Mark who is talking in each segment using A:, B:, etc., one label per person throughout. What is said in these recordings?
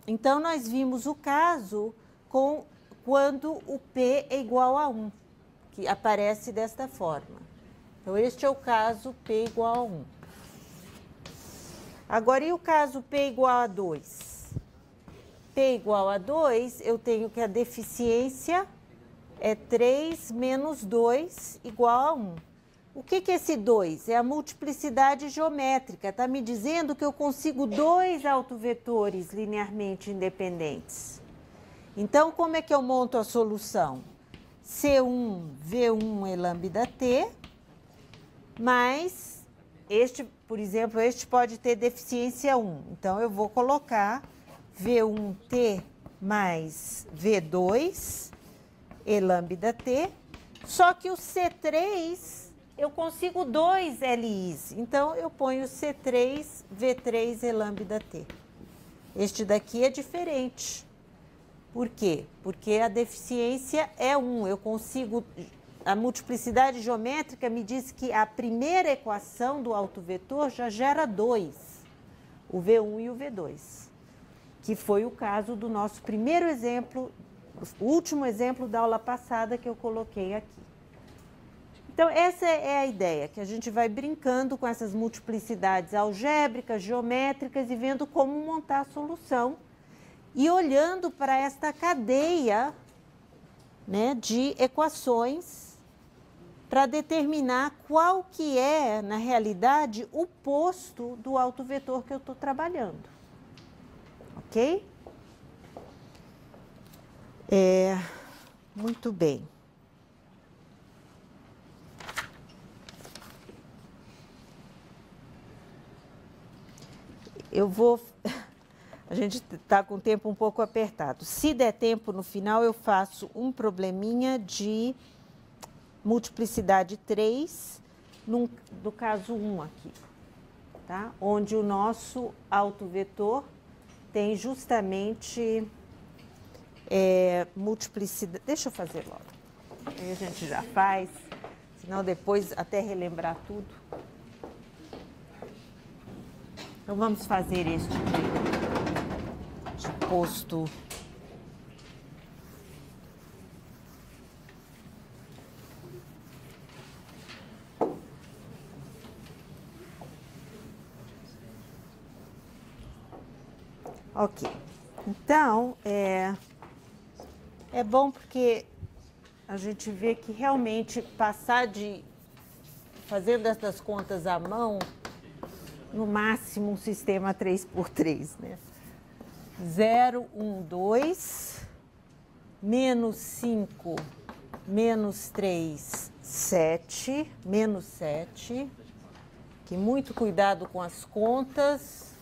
A: Então, nós vimos o caso quando o P é igual a 1, que aparece desta forma. Então, este é o caso P igual a 1. Agora, e o caso P igual a 2? P igual a 2, eu tenho que a deficiência é 3 menos 2 igual a 1. O que é esse 2? É a multiplicidade geométrica. Está me dizendo que eu consigo dois autovetores linearmente independentes. Então, como é que eu monto a solução? C1, V1 é lambda t, mas este, por exemplo, este pode ter deficiência 1. Então, eu vou colocar V1t mais V2 e lambda t, só que o C3 eu consigo dois LIs, então eu ponho C3, V3 e lambda t. Este daqui é diferente. Por quê? Porque a deficiência é 1, eu consigo... A multiplicidade geométrica me diz que a primeira equação do autovetor já gera 2, o V1 e o V2, que foi o caso do nosso primeiro exemplo, o último exemplo da aula passada que eu coloquei aqui. Então, essa é a ideia, que a gente vai brincando com essas multiplicidades algébricas, geométricas e vendo como montar a solução e olhando para esta cadeia, né, de equações para determinar qual que é, na realidade, o posto do autovetor que eu estou trabalhando. Ok? Muito bem. A gente está com o tempo um pouco apertado. Se der tempo no final, eu faço um probleminha de multiplicidade 3, do caso 1 aqui, tá? Onde o nosso autovetor tem justamente multiplicidade... Deixa eu fazer logo. Aí a gente já faz, senão depois até relembrar tudo. Então, vamos fazer este de posto. Ok. Então, é bom porque a gente vê que realmente passar fazendo essas contas à mão, no máximo um sistema 3x3, né? 0, 1, 2, menos 5, menos 3, 7, menos 7, que muito cuidado com as contas,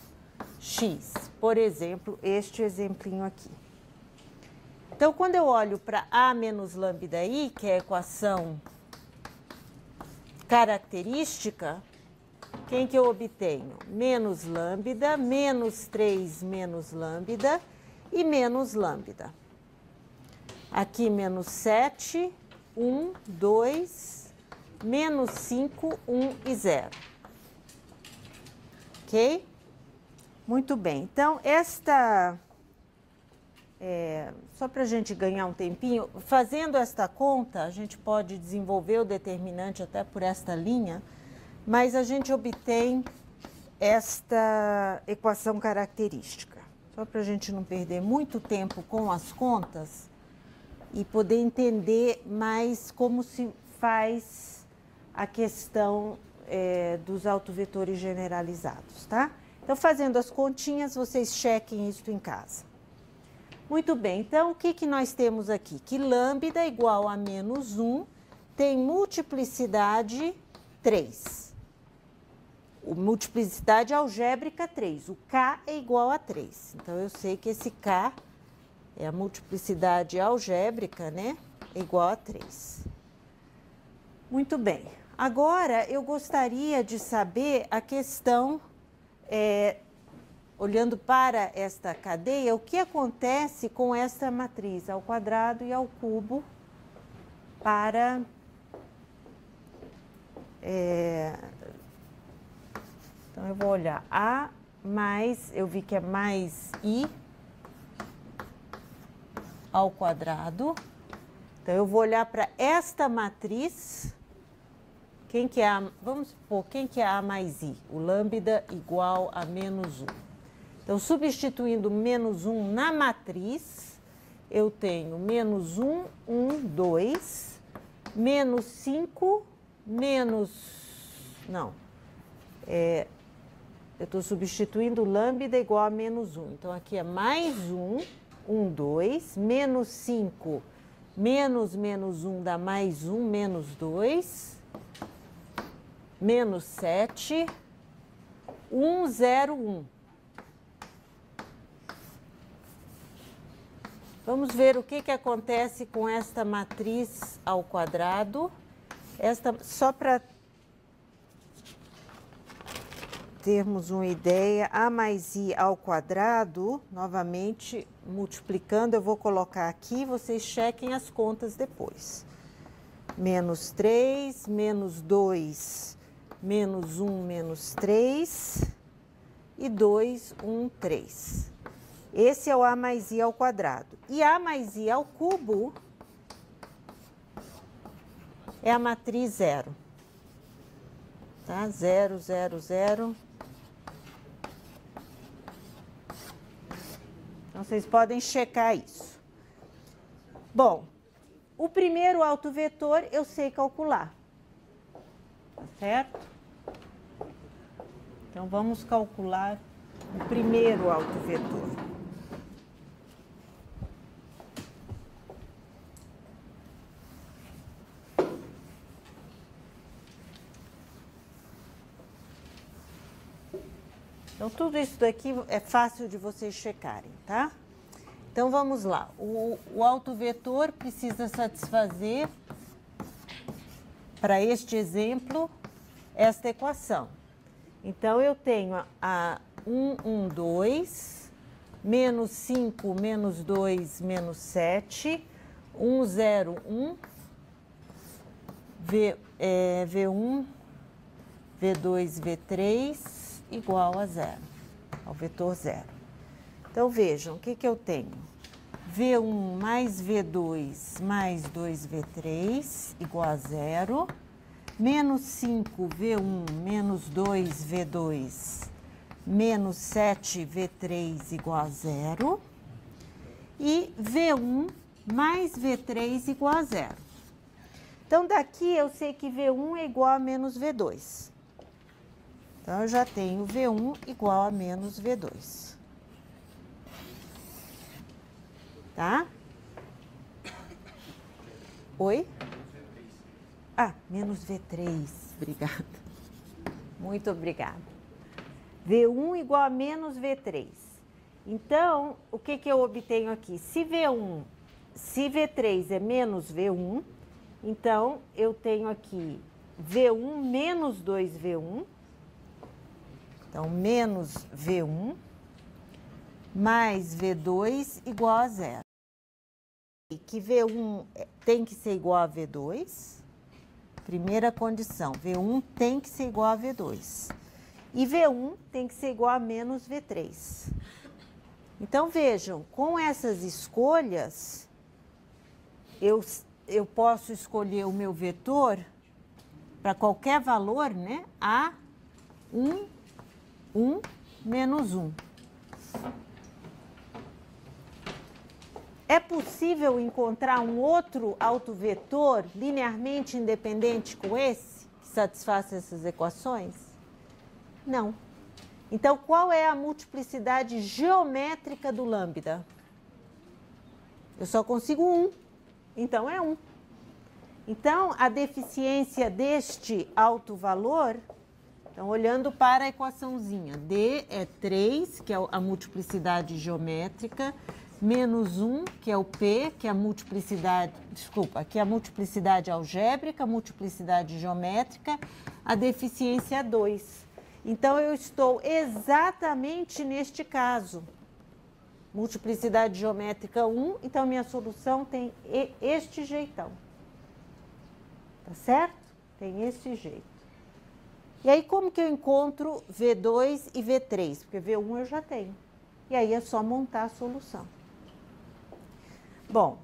A: x, por exemplo, este exemplinho aqui. Então, quando eu olho para A menos lambda I, que é a equação característica, quem que eu obtenho? Menos lambda, menos 3 menos lambda e menos lambda. Aqui menos 7, 1, 2, menos 5, 1 e 0. Ok? Muito bem. Então, só para a gente ganhar um tempinho, fazendo esta conta, a gente pode desenvolver o determinante até por esta linha, mas a gente obtém esta equação característica. Só para a gente não perder muito tempo com as contas e poder entender mais como se faz a questão dos autovetores generalizados, tá? Então, fazendo as continhas, vocês chequem isso em casa. Muito bem, então, o que nós temos aqui? Que lambda é igual a menos 1 tem multiplicidade 3. Multiplicidade algébrica 3. O K é igual a 3. Então, eu sei que esse K é a multiplicidade algébrica, né? É igual a 3. Muito bem. Agora, eu gostaria de saber a questão, olhando para esta cadeia, o que acontece com esta matriz ao quadrado e ao cubo para... Então, eu vou olhar A mais, eu vi que é mais I, ao quadrado. Então, eu vou olhar para esta matriz. Quem que é a, vamos supor, quem que é A mais I? O lambda igual a menos 1. Então, substituindo menos 1 na matriz, eu tenho menos 1, 1, 2, menos 5, menos... Não. Eu estou substituindo lambda igual a menos 1. Então, aqui é mais 1, 1, 2, menos 5, menos 1 dá mais 1, menos 2, menos 7, 1, 0, 1. Vamos ver o que acontece com esta matriz ao quadrado. Só para termos uma ideia, A mais I ao quadrado, novamente multiplicando, eu vou colocar aqui, vocês chequem as contas depois. Menos 3, menos 2, menos 1, menos 3, e 2, 1, 3. Esse é o A mais I ao quadrado. E A mais I ao cubo é a matriz 0. Tá? 0, 0, 0. Então, vocês podem checar isso. Bom, o primeiro autovetor eu sei calcular. Tá certo? Então, vamos calcular o primeiro autovetor. Então, tudo isso daqui é fácil de vocês checarem, tá? Então, vamos lá. O autovetor precisa satisfazer, para este exemplo, esta equação. Então, eu tenho a 1, 1, 2, menos 5, menos 2, menos 7, 1, 0, 1, V1, V2, V3... igual a 0, ao vetor 0. Então, vejam, o que eu tenho? V1 mais V2 mais 2V3 igual a 0. Menos 5V1 menos 2V2 menos 7V3 igual a 0. E V1 mais V3 igual a 0. Então, daqui eu sei que V1 é igual a menos V2. Então, eu já tenho V1 igual a menos V2. Tá? Oi? Ah, menos V3. Obrigada. Muito obrigada. V1 igual a menos V3. Então, o que eu obtenho aqui? Se V3 é menos V1, então, eu tenho aqui V1 menos 2V1. Então, menos V1 mais V2 igual a 0. Que V1 tem que ser igual a V2. Primeira condição, V1 tem que ser igual a V2. E V1 tem que ser igual a menos V3. Então, vejam, com essas escolhas, eu posso escolher o meu vetor para qualquer valor, né? A1, 1, menos 1. É possível encontrar um outro autovetor linearmente independente com esse, que satisfaça essas equações? Não. Então, qual é a multiplicidade geométrica do lambda? Eu só consigo 1. Então, é 1. Então, a deficiência deste alto valor... Então, olhando para a equaçãozinha, D é 3, que é a multiplicidade geométrica, menos 1, que é o P, que é a multiplicidade, desculpa, que é a multiplicidade algébrica, multiplicidade geométrica, a deficiência é 2. Então, eu estou exatamente neste caso. Multiplicidade geométrica 1, então minha solução tem este jeitão. Tá certo? Tem este jeito. E aí, como que eu encontro V2 e V3? Porque V1 eu já tenho. E aí, é só montar a solução. Bom,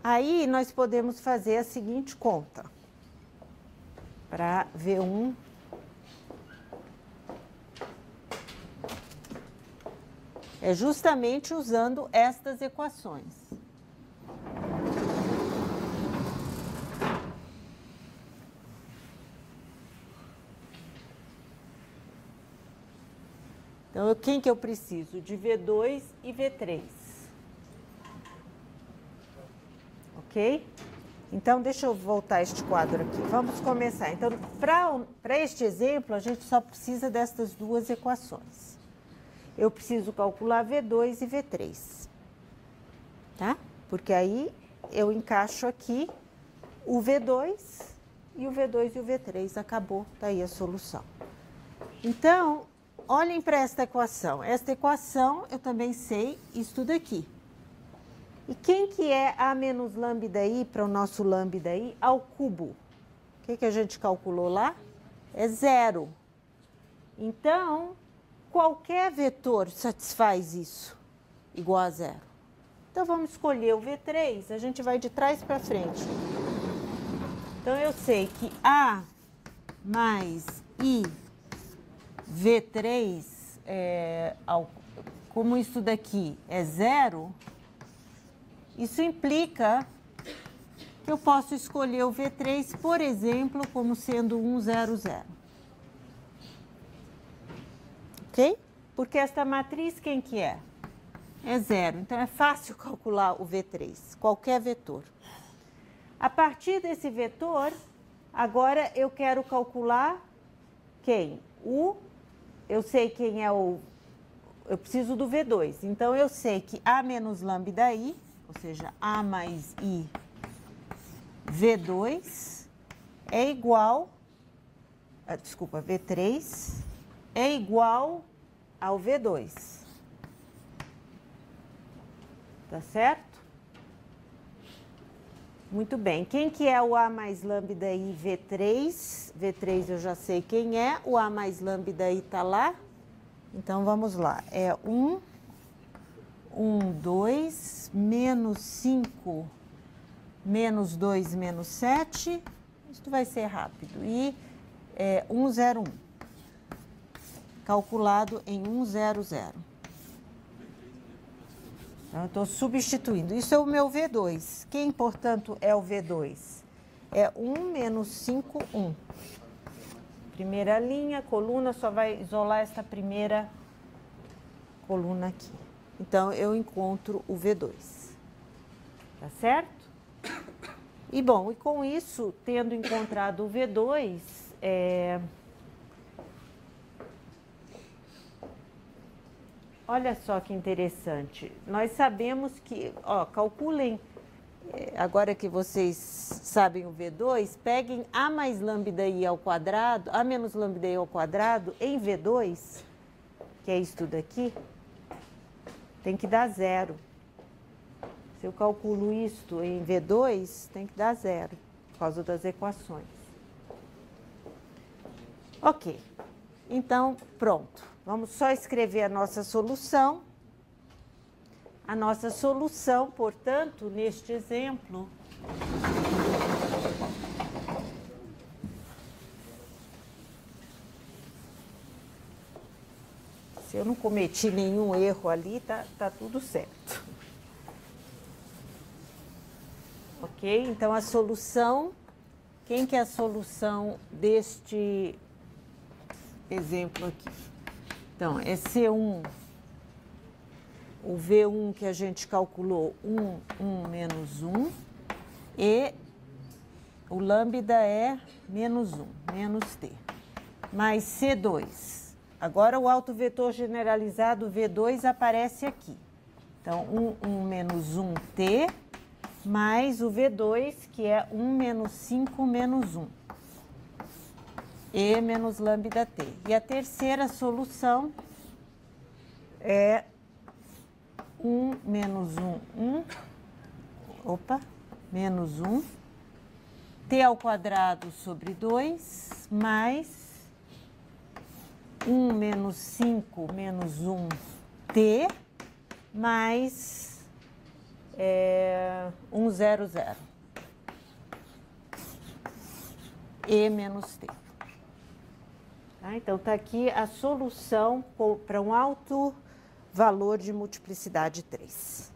A: aí nós podemos fazer a seguinte conta. Para V1... É justamente usando estas equações. Então, quem que eu preciso? De V2 e V3. Ok? Então, deixa eu voltar este quadro aqui. Vamos começar. Então, para este exemplo, a gente só precisa destas duas equações. Eu preciso calcular V2 e V3, tá? Porque aí eu encaixo aqui o V2 e o V2 e o V3. Acabou, tá aí a solução. Então, olhem para esta equação. Esta equação eu também sei isso daqui. E quem que é A menos lambda I para o nosso lambda I ao cubo? O que a gente calculou lá? É 0. Então, qualquer vetor satisfaz isso, igual a 0. Então, vamos escolher o V3, a gente vai de trás para frente. Então, eu sei que A mais I V3, como isso daqui é 0, isso implica que eu posso escolher o V3, por exemplo, como sendo 1, 0, 0. Ok? Porque esta matriz, quem que é? É 0. Então, é fácil calcular o V3, qualquer vetor. A partir desse vetor, agora eu quero calcular quem? Eu sei quem é o... Eu preciso do V2. Então, eu sei que A menos lambda I, ou seja, A mais I V2, é igual... Desculpa, V3... é igual ao V2. Tá certo? Muito bem. Quem que é o A mais lambda I V3? V3 eu já sei quem é. O A mais lambda I tá lá. Então, vamos lá. É 1, 2, menos 5, menos 2, menos 7. Isso vai ser rápido. E 1, 0, 1. Calculado em 1, 0, 0. Então, eu estou substituindo. Isso é o meu V2. Quem, portanto, é o V2? É 1 menos 5, 1. Primeira linha, coluna, só vai isolar essa primeira coluna aqui. Então, eu encontro o V2. Tá certo? E, bom, e com isso, tendo encontrado o V2, olha só que interessante. Nós sabemos que, calculem, agora que vocês sabem o V2, peguem A mais lambda I ao quadrado, A menos lambda I ao quadrado em V2, que é isso daqui, tem que dar 0. Se eu calculo isto em V2, tem que dar 0, por causa das equações. Ok. Então, pronto. Vamos só escrever a nossa solução. A nossa solução, portanto, neste exemplo, se eu não cometi nenhum erro ali, tá tudo certo. Ok? Então, a solução, quem que é a solução deste exemplo aqui? Então, é C1, o V1 que a gente calculou, 1 menos 1, e o lambda é menos 1, menos T, mais C2. Agora, o autovetor generalizado V2 aparece aqui. Então, 1 menos 1T, mais o V2, que é 1 menos 5 menos 1. E menos lambda T. E a terceira solução é 1 menos 1, menos 1, T ao quadrado sobre 2, mais 1 menos 5 menos 1, T, mais 1, 0, 0. E menos T. Tá? Então, está aqui a solução para um alto valor de multiplicidade 3.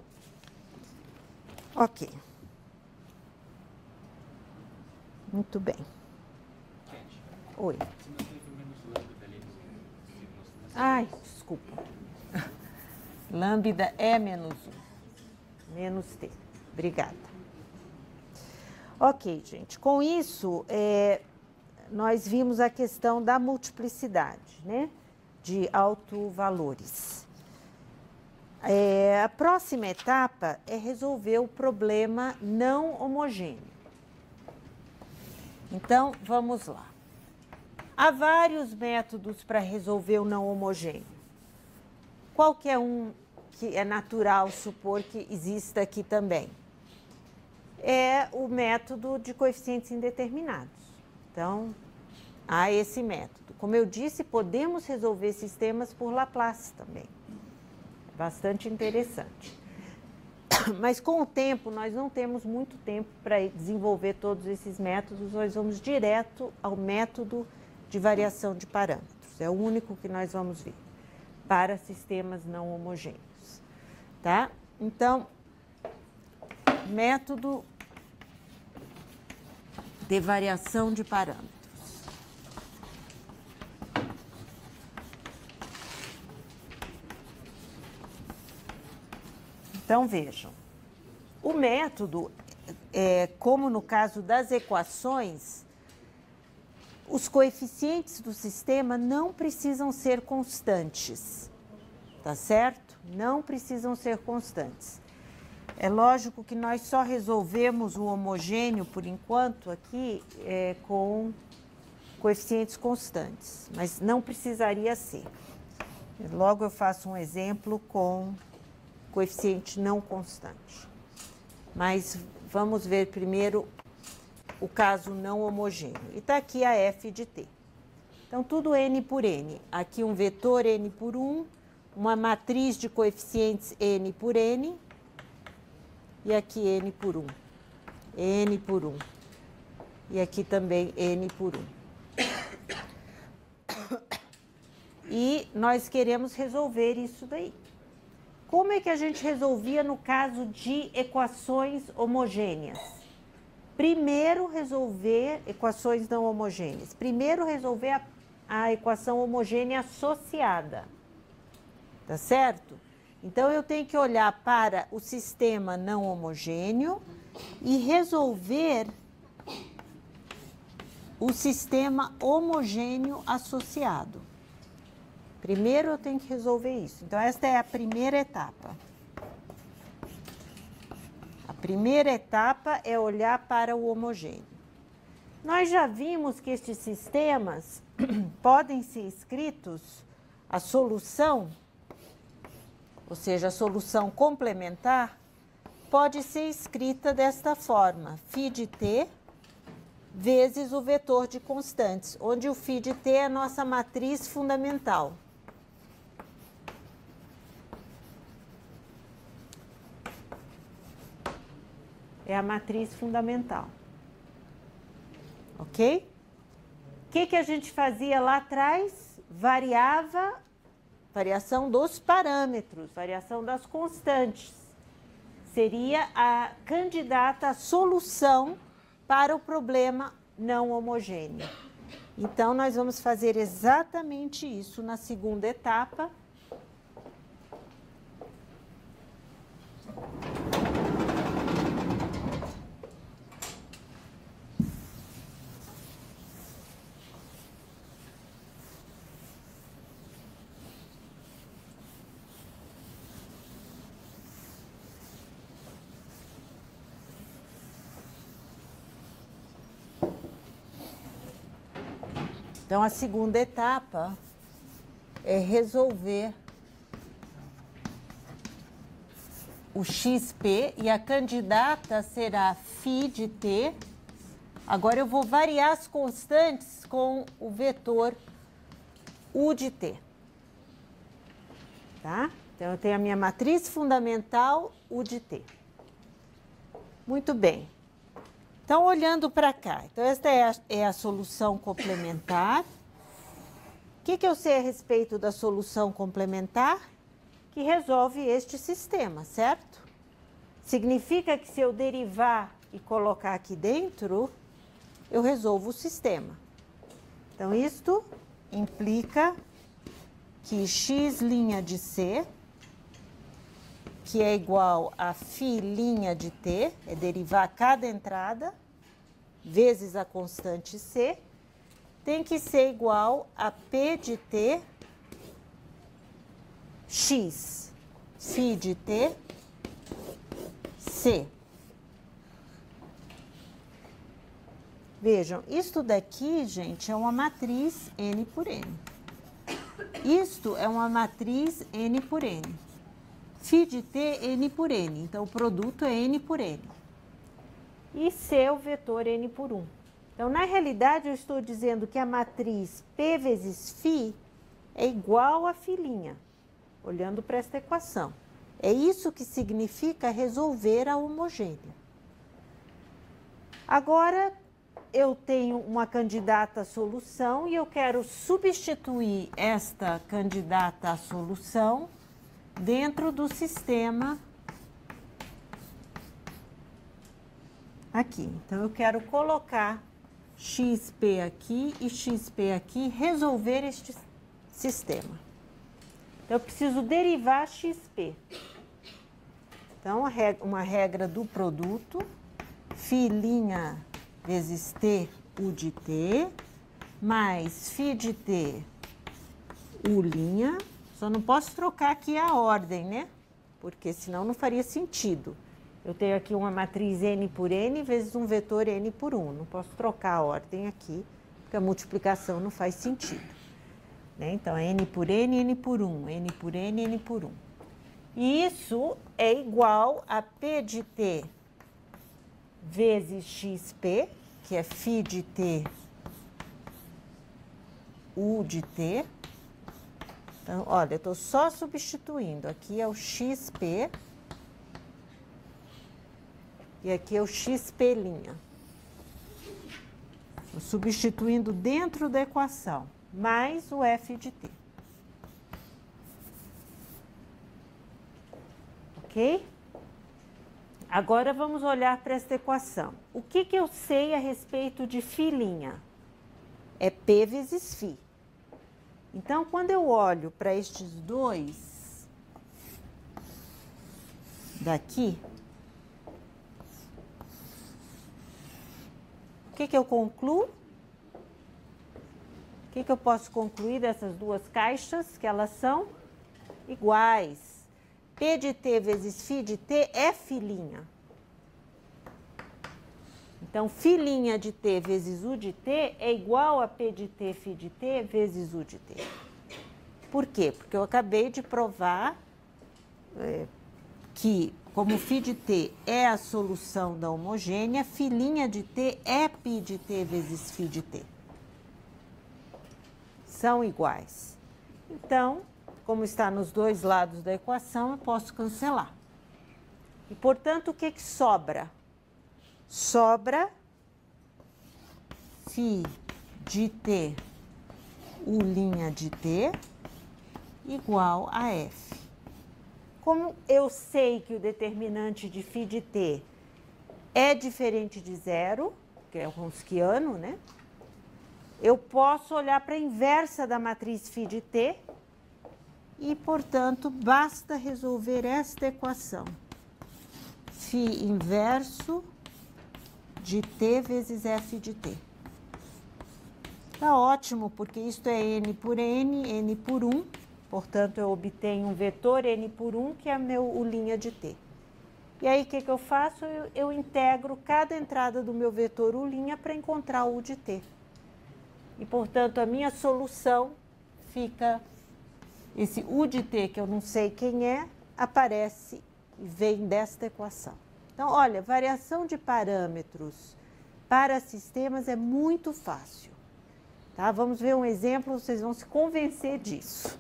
A: Ok. Muito bem. Oi. Ai, desculpa. Lambda é menos 1. Menos T. Obrigada. Ok, gente. Com isso, nós vimos a questão da multiplicidade, né? De autovalores. A próxima etapa é resolver o problema não homogêneo. Então, vamos lá. Há vários métodos para resolver o não homogêneo. Qualquer um que é natural supor que exista aqui também. É o método de coeficientes indeterminados. Então, há esse método. Como eu disse, podemos resolver sistemas por Laplace também. Bastante interessante. Mas com o tempo, nós não temos muito tempo para desenvolver todos esses métodos, nós vamos direto ao método de variação de parâmetros. É o único que nós vamos ver para sistemas não homogêneos. Tá? Então, método de variação de parâmetros. Então, vejam, o método, como no caso das equações, os coeficientes do sistema não precisam ser constantes, tá certo? Não precisam ser constantes. É lógico que nós só resolvemos o homogêneo, por enquanto, aqui, com coeficientes constantes, mas não precisaria ser. Logo eu faço um exemplo com coeficiente não constante. Mas vamos ver primeiro o caso não homogêneo. E está aqui a f de t. Então, tudo n por n. Aqui um vetor n por 1, uma matriz de coeficientes n por n, e aqui n por 1. N por 1. E aqui também n por 1. E nós queremos resolver isso daí. Como é que a gente resolvia no caso de equações homogêneas? Primeiro resolver equações não homogêneas. Primeiro resolver a equação homogênea associada. Tá certo? Então, eu tenho que olhar para o sistema não homogêneo e resolver o sistema homogêneo associado. Primeiro eu tenho que resolver isso. Então, esta é a primeira etapa. A primeira etapa é olhar para o homogêneo. Nós já vimos que estes sistemas podem ser escritos, a solução, ou seja, a solução complementar, pode ser escrita desta forma: φ de t vezes o vetor de constantes, onde o φ de t é a nossa matriz fundamental. É a matriz fundamental. Ok? O que a gente fazia lá atrás? Variação dos parâmetros, variação das constantes. Seria a candidata à solução para o problema não homogêneo. Então, nós vamos fazer exatamente isso na segunda etapa. Então, a segunda etapa é resolver o XP e a candidata será φ de t. Agora, eu vou variar as constantes com o vetor U de t. Tá? Então, eu tenho a minha matriz fundamental U de t. Muito bem. Então, olhando para cá. Então, esta é a solução complementar. O que eu sei a respeito da solução complementar? Que resolve este sistema, certo? Significa que se eu derivar e colocar aqui dentro, eu resolvo o sistema. Então, isto implica que x' de C, que é igual a φ' de T, é derivar cada entrada, vezes a constante C, tem que ser igual a P de T, x, φ de T, C. Vejam, isto daqui, gente, é uma matriz N por N. Isto é uma matriz N por N. Φ de T, N por N. Então, o produto é N por N. E C é o vetor N por 1. Então, na realidade, eu estou dizendo que a matriz P vezes φ é igual a φ', olhando para esta equação. É isso que significa resolver a homogênea. Agora, eu tenho uma candidata à solução e eu quero substituir esta candidata à solução dentro do sistema aqui. Então, eu quero colocar XP aqui e XP aqui, resolver este sistema. Então, eu preciso derivar XP. Então, uma regra do produto, φ' vezes T, U de T, mais φ de T, U'. Só não posso trocar aqui a ordem, né? Porque senão não faria sentido. Eu tenho aqui uma matriz N por N vezes um vetor N por 1. Não posso trocar a ordem aqui, porque a multiplicação não faz sentido. Né? Então, é N por N, N por 1, N por N, N por 1. E isso é igual a P de T vezes XP, que é φ de T, U de T. Então, olha, eu estou só substituindo. Aqui é o XP e aqui é o XP'. Estou substituindo dentro da equação, mais o F de T. Ok? Agora, vamos olhar para esta equação. O que eu sei a respeito de φ'? É P vezes φ. Então, quando eu olho para estes dois daqui, o que eu concluo? O que eu posso concluir dessas duas caixas? Que elas são iguais. P de T vezes φ de T é φ'. Então, φ' de T vezes U de T é igual a P de T, φ de T vezes U de T. Por quê? Porque eu acabei de provar que, como φ de T é a solução da homogênea, φ' de T é π de T vezes φ de T. São iguais. Então, como está nos dois lados da equação, eu posso cancelar. E, portanto, o que sobra? Sobra φ de T, U' de T, igual a F. Como eu sei que o determinante de φ de T é diferente de zero, que é o Wronskiano, né? Eu posso olhar para a inversa da matriz φ de T e, portanto, basta resolver esta equação. φ inverso de T vezes F de T. Tá ótimo, porque isto é N por N, N por 1. Portanto, eu obtenho um vetor N por 1, que é meu U' de T. E aí, o que eu faço? Eu integro cada entrada do meu vetor U' para encontrar o U de T. E, portanto, a minha solução fica... Esse U de T, que eu não sei quem é, aparece e vem desta equação. Então, olha, variação de parâmetros para sistemas é muito fácil. Tá? Vamos ver um exemplo, vocês vão se convencer disso.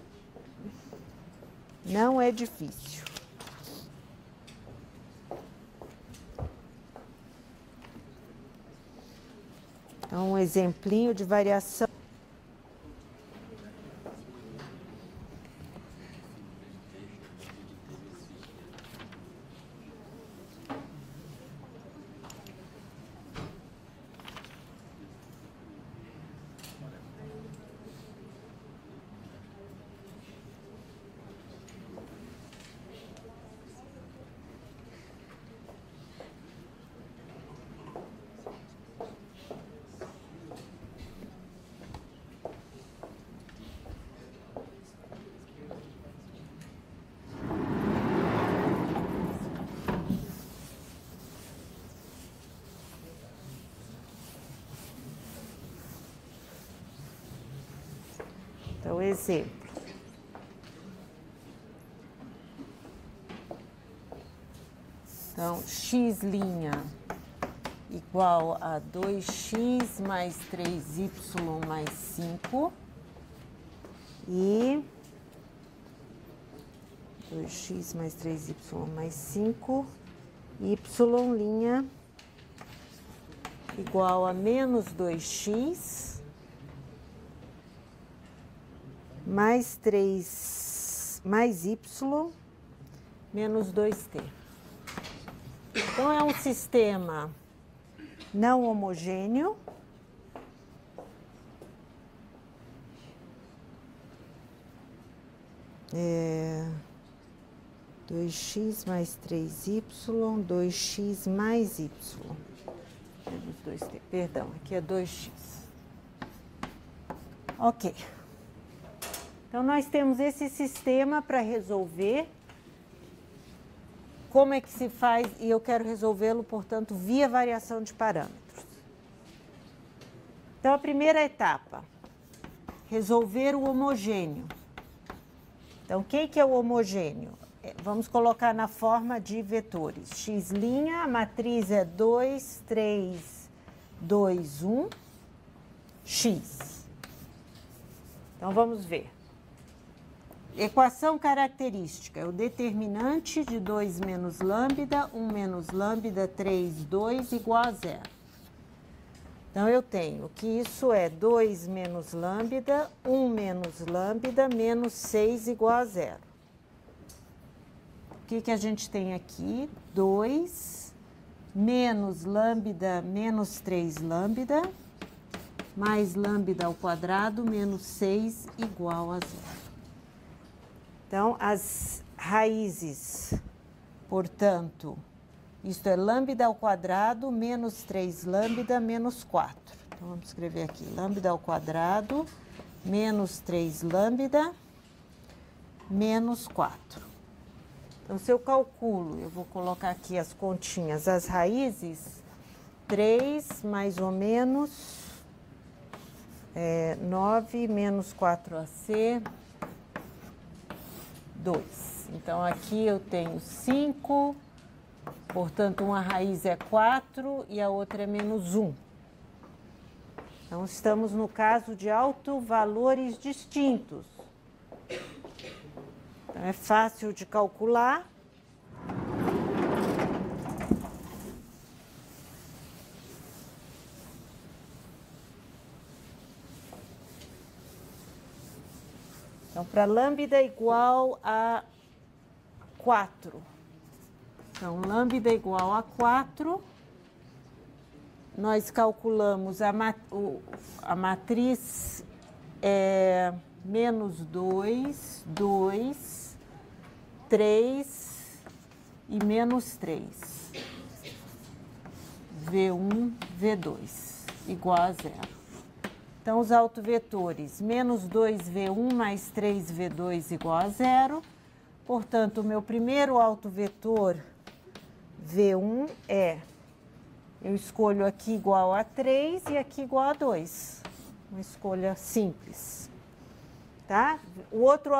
A: Não é difícil. Então, um exemplinho de variação. Então, exemplo. Então, x' igual a 2x mais 3y mais 5 e 2x mais 3y mais 5, y' igual a menos 2x mais 3 mais y menos 2t. Então, é um sistema não homogêneo. É 2x mais 3y, 2x mais y. Menos 2t, perdão, aqui é 2x. Ok. Então, nós temos esse sistema para resolver. Como é que se faz? E eu quero resolvê-lo, portanto, via variação de parâmetros. Então, a primeira etapa, resolver o homogêneo. Então, o que é o homogêneo? Vamos colocar na forma de vetores. X', a matriz é 2, 3, 2, 1, x. Então, vamos ver. Equação característica, é o determinante de 2 menos lambda, 1 menos lambda, 3, 2, igual a 0. Então, eu tenho que isso é 2 menos lambda, 1 menos lambda, menos 6 igual a 0. O que a gente tem aqui? 2 menos lambda, menos 3 lambda, mais lambda ao quadrado, menos 6 igual a 0. Então, as raízes, portanto, isto é lambda ao quadrado, menos 3 lambda, menos 4. Então, vamos escrever aqui, lambda ao quadrado, menos 3 lambda, menos 4. Então, se eu calculo, eu vou colocar aqui as continhas, as raízes, 3 mais ou menos 9 menos 4ac, 2. Então, aqui eu tenho 5, portanto, uma raiz é 4 e a outra é menos 1. Então, estamos no caso de autovalores distintos. Então, é fácil de calcular. Então, para lambda igual a 4. Então, lambda igual a 4, nós calculamos a matriz é menos 2, 2, 3 e menos 3. V1, V2, igual a 0. Então, os autovetores, menos 2V1 mais 3V2 igual a 0. Portanto, o meu primeiro autovetor, V1, eu escolho aqui igual a 3 e aqui igual a 2. Uma escolha simples. Tá? O outro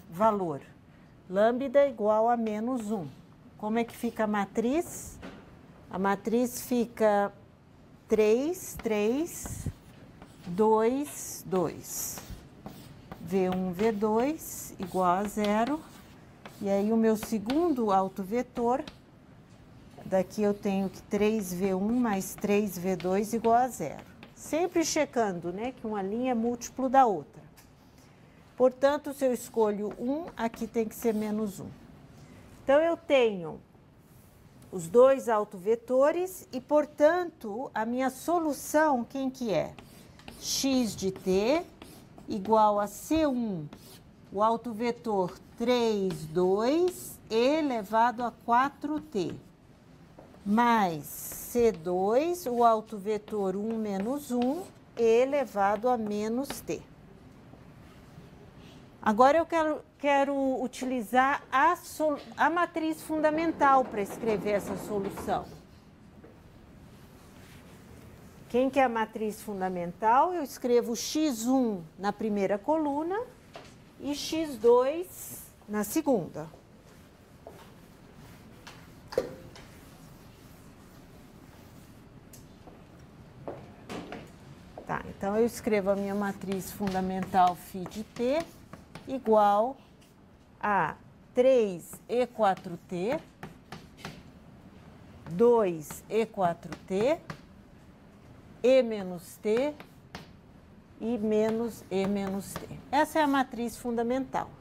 A: valor, lambda igual a menos 1. Como é que fica a matriz? A matriz fica 3, 3, 2, 2. V1, V2 igual a 0. E aí, o meu segundo autovetor, Daqui eu tenho que 3V1 mais 3V2 igual a zero. Sempre checando, né, que uma linha é múltiplo da outra. Portanto, se eu escolho 1, aqui tem que ser menos 1. Então, eu tenho os dois autovetores e, portanto, a minha solução, quem que é? X de t igual a C1, o autovetor 3, 2, elevado a 4t, mais C2, o autovetor 1 menos 1, elevado a menos t. Agora eu quero utilizar a matriz fundamental para escrever essa solução. Quem que é a matriz fundamental? Eu escrevo x1 na primeira coluna e x2 na segunda. Tá, então eu escrevo a minha matriz fundamental φ de t igual a 3e4t, 2e4t, e menos t e menos e menos t. Essa é a matriz fundamental.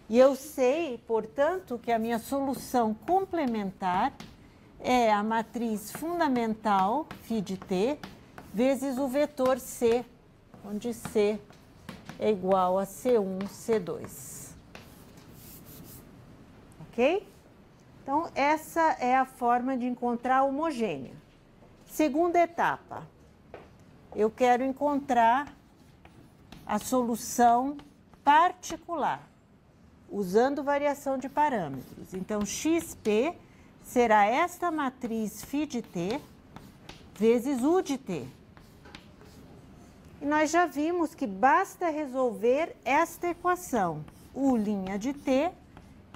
A: E eu sei, portanto, que a minha solução complementar é a matriz fundamental φ de t vezes o vetor c, onde c é igual a C1, C2. Ok? Então, essa é a forma de encontrar a homogênea. Segunda etapa. Eu quero encontrar a solução particular, usando variação de parâmetros. Então, XP será esta matriz φ de t vezes U de t. E nós já vimos que basta resolver esta equação, U' de t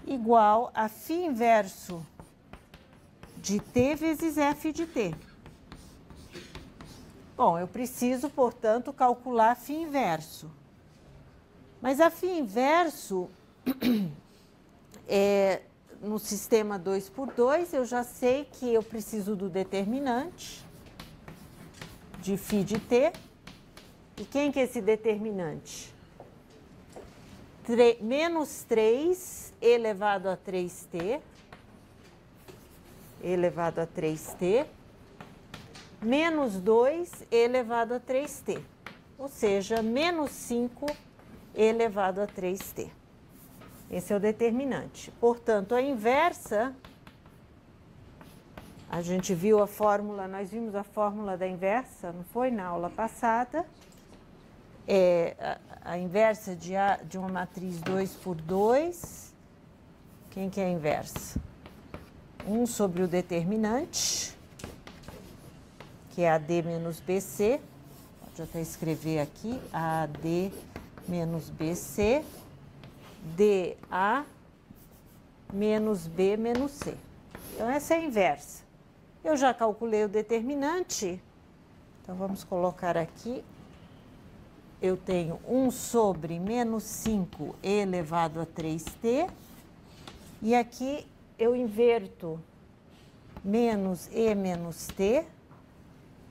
A: igual a φ inverso de t vezes f de t. Bom, eu preciso, portanto, calcular φ inverso. Mas a φ inverso, no sistema 2×2, eu já sei que eu preciso do determinante de φ de t. E quem que é esse determinante? Menos 3 elevado a 3t, elevado a 3t, menos 2 elevado a 3t, ou seja, menos 5 elevado a 3t. Esse é o determinante. Portanto, a inversa, a gente viu a fórmula, nós vimos a fórmula da inversa, não foi? Na aula passada. A inversa de uma matriz 2×2, quem que é a inversa? 1 sobre o determinante, que é AD menos BC, pode até escrever aqui, AD menos BC, DA menos B menos C. Então, essa é a inversa. Eu já calculei o determinante, então vamos colocar aqui. Eu tenho 1 sobre menos 5 elevado a 3t. E aqui eu inverto menos e menos t,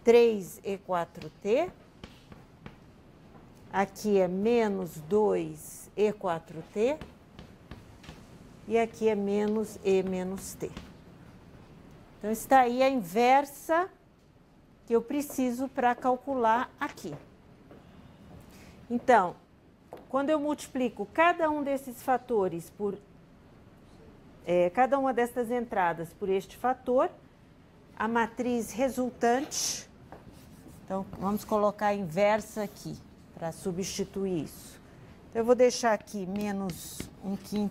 A: 3e4t. Aqui é menos 2e4t. E aqui é menos e menos t. Então, está aí a inversa que eu preciso para calcular aqui. Então, quando eu multiplico cada um desses fatores por... cada uma dessas entradas por este fator, a matriz resultante... Então, vamos colocar a inversa aqui, para substituir isso. Então, eu vou deixar aqui menos 1/5,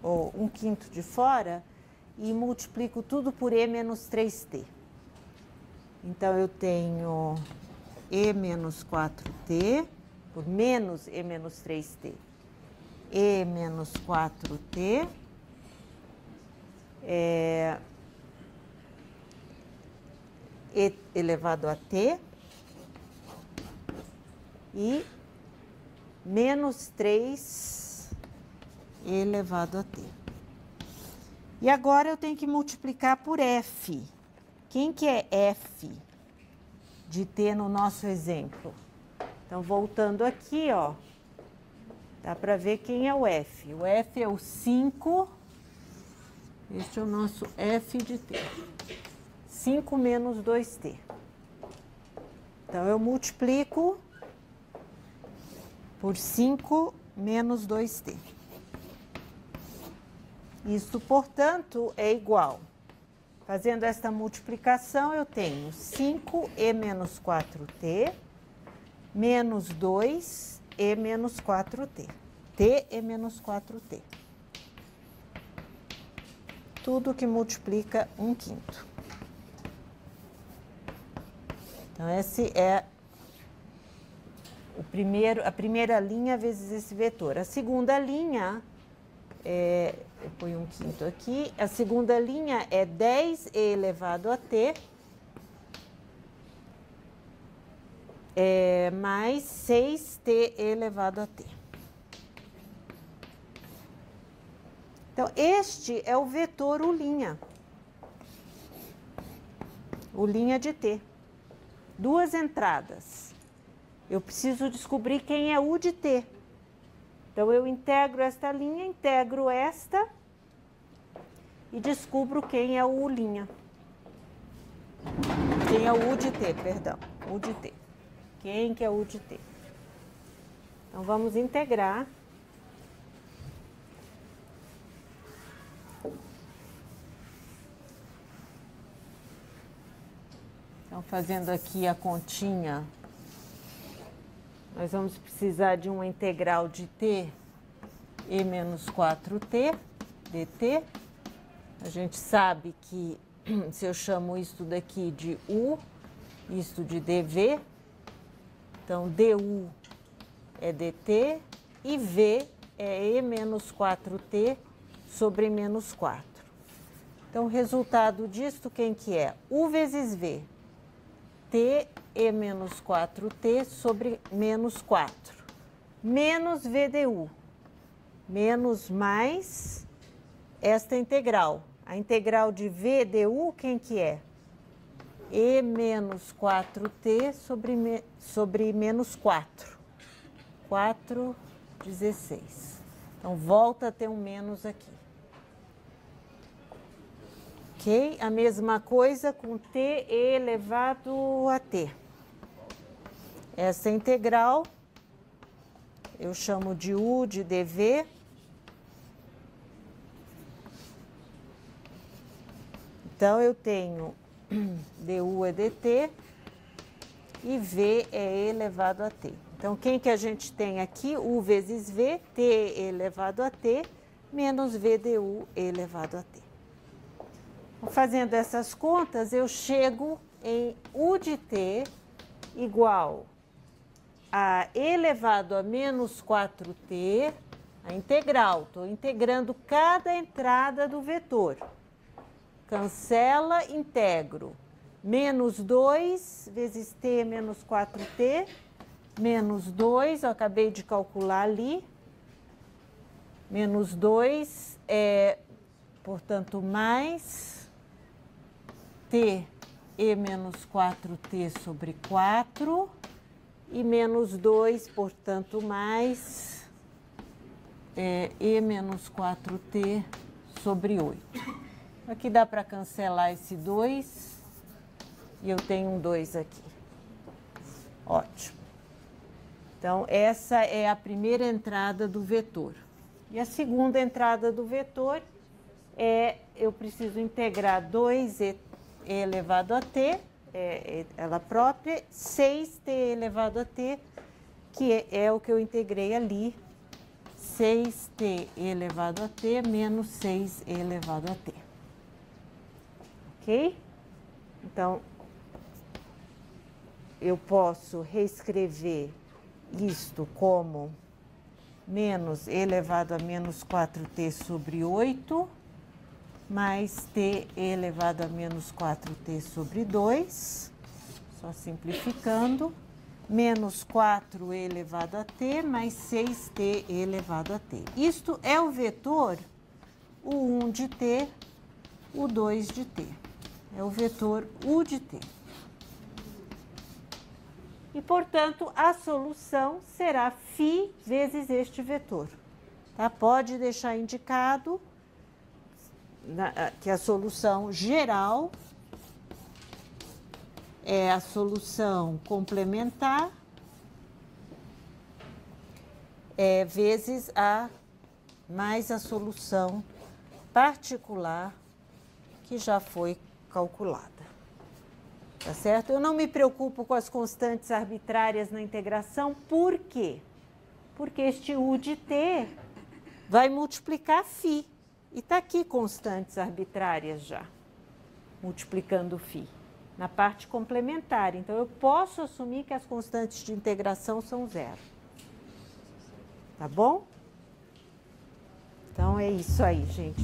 A: ou 1/5 de fora, e multiplico tudo por e menos 3t. Então, eu tenho e menos 4t... por menos e menos 3t, e menos 4t, e elevado a t, e menos 3 elevado a t. E agora eu tenho que multiplicar por f. Quem que é f de t no nosso exemplo? Então, voltando aqui, ó, dá para ver quem é o f. O f é o 5, este é o nosso f de t. 5 menos 2t. Então, eu multiplico por 5 menos 2t. Isso, portanto, é igual. Fazendo esta multiplicação, eu tenho 5e menos 4t menos 2e menos 4t. t e menos 4t. Tudo que multiplica 1/5. Então, esse é a primeira linha vezes esse vetor. A segunda linha, eu ponho 1/5 aqui, a segunda linha é 10e elevado a t mais 6t elevado a t. Então, este é o vetor U'. U' de t. Duas entradas. Eu preciso descobrir quem é U de t. Então, eu integro esta linha, integro esta e descubro quem é o U'. Quem é o U de t, perdão. U de t. Quem que é U de t? Então, vamos integrar. Então, fazendo aqui a continha, nós vamos precisar de uma integral de t e menos 4t dt. A gente sabe que se eu chamo isto daqui de u, isto de dv, então du é dt e v é e menos 4t sobre menos 4. Então, o resultado disto, quem que é? U vezes v. T e menos 4t sobre menos 4, menos v du, menos mais esta integral. A integral de v du, quem que é? E menos 4t sobre menos 4, 4/16. Então, volta a ter um menos aqui. Ok? A mesma coisa com t elevado a t. Essa integral eu chamo de u de dv. Então, eu tenho du é dt e v é elevado a t. Então, quem que a gente tem aqui? U vezes v, t elevado a t, menos v du elevado a t. Fazendo essas contas, eu chego em U de t igual a elevado a menos 4t, a integral. Estou integrando cada entrada do vetor. Cancela, integro. Menos 2 vezes t menos 4t, menos 2, eu acabei de calcular ali. Menos 2 é, portanto, mais t e menos 4t sobre 4 e menos 2, portanto, mais e menos 4t sobre 8. Aqui dá para cancelar esse 2 e eu tenho um 2 aqui. Ótimo. Então, essa é a primeira entrada do vetor. E a segunda entrada do vetor eu preciso integrar 2e elevado a t, ela própria, 6t elevado a t, que é o que eu integrei ali, 6t elevado a t menos 6 elevado a t. Ok? Então, eu posso reescrever isto como menos elevado a menos 4t sobre 8, mais t elevado a menos 4t sobre 2, só simplificando, menos 4 elevado a t, mais 6t elevado a t. Isto é o vetor U1 de t o 2 de t. É o vetor u de t. E, portanto, a solução será φ vezes este vetor. Tá? Pode deixar indicado que a solução geral é a solução complementar vezes mais a solução particular que já foi calculada. Tá certo? Eu não me preocupo com as constantes arbitrárias na integração, por quê? Porque este u de t vai multiplicar φ. E está aqui constantes arbitrárias já, multiplicando φ, na parte complementar. Então, eu posso assumir que as constantes de integração são zero. Tá bom? Então, é isso aí, gente.